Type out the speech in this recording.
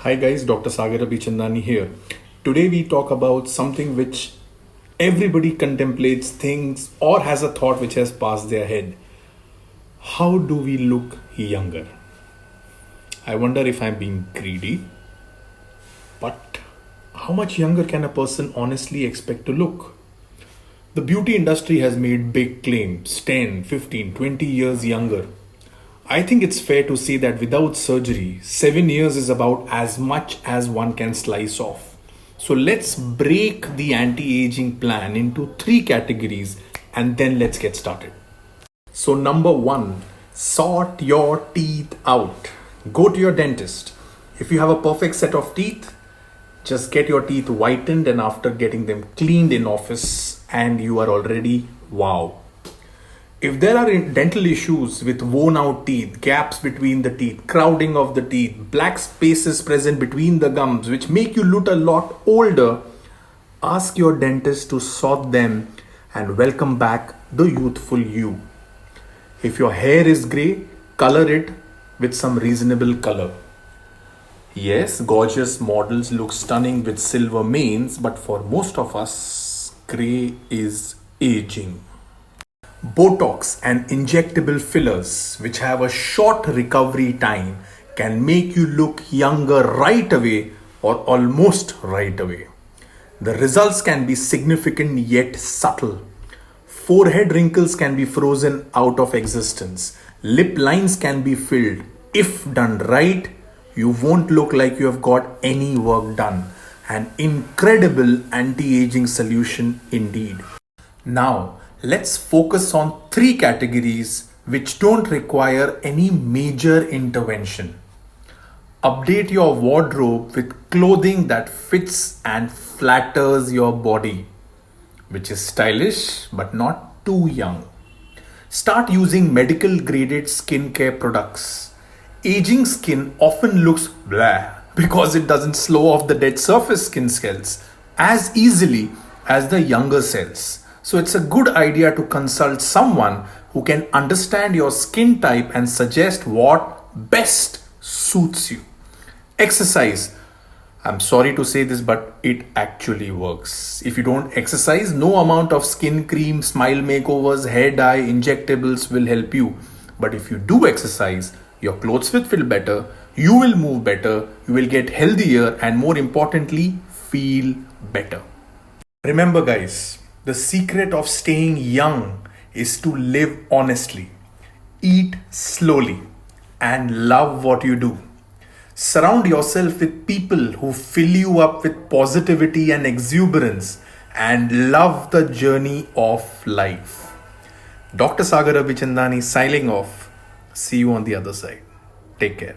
Hi guys, Dr. Sagar Abhichandani here. Today we talk about something which everybody contemplates, thinks, or has a thought which has passed their head. How do we look younger? I wonder if I'm being greedy, but how much younger can a person honestly expect to look? The beauty industry has made big claims 10, 15, 20 years younger. I think it's fair to say that without surgery, 7 years is about as much as one can slice off. So let's break the anti aging plan into three categories and then let's get started. So, number one, sort your teeth out. Go to your dentist. If you have a perfect set of teeth, just get your teeth whitened, and after getting them cleaned in office, and you are already wow. If there are dental issues with worn out teeth, gaps between the teeth, crowding of the teeth, black spaces present between the gums which make you look a lot older, ask your dentist to sort them and welcome back the youthful you. If your hair is grey, color it with some reasonable color. Yes, gorgeous models look stunning with silver manes, but for most of us, grey is aging. Botox and injectable fillers, which have a short recovery time, can make you look younger right away or almost right away. The results can be significant yet subtle. Forehead wrinkles can be frozen out of existence. Lip lines can be filled. If done right, you won't look like you have got any work done. An incredible anti-aging solution indeed. Now, let's focus on three categories which don't require any major intervention. Update your wardrobe with clothing that fits and flatters your body, which is stylish but not too young. Start using medical graded skincare products. Aging skin often looks blah because it doesn't slow off the dead surface skin cells as easily as the younger cells. So it's a good idea to consult someone who can understand your skin type and suggest what best suits you. Exercise. I'm sorry to say this, but it actually works. If you don't exercise, no amount of skin cream, smile makeovers, hair dye, injectables will help you. But if you do exercise, your clothes will feel better, you will move better, you will get healthier, and more importantly, feel better. Remember, guys, the secret of staying young is to live honestly, eat slowly, and love what you do. Surround yourself with people who fill you up with positivity and exuberance and love the journey of life. Dr. Sagar Abhichandani signing off. See you on the other side. Take care.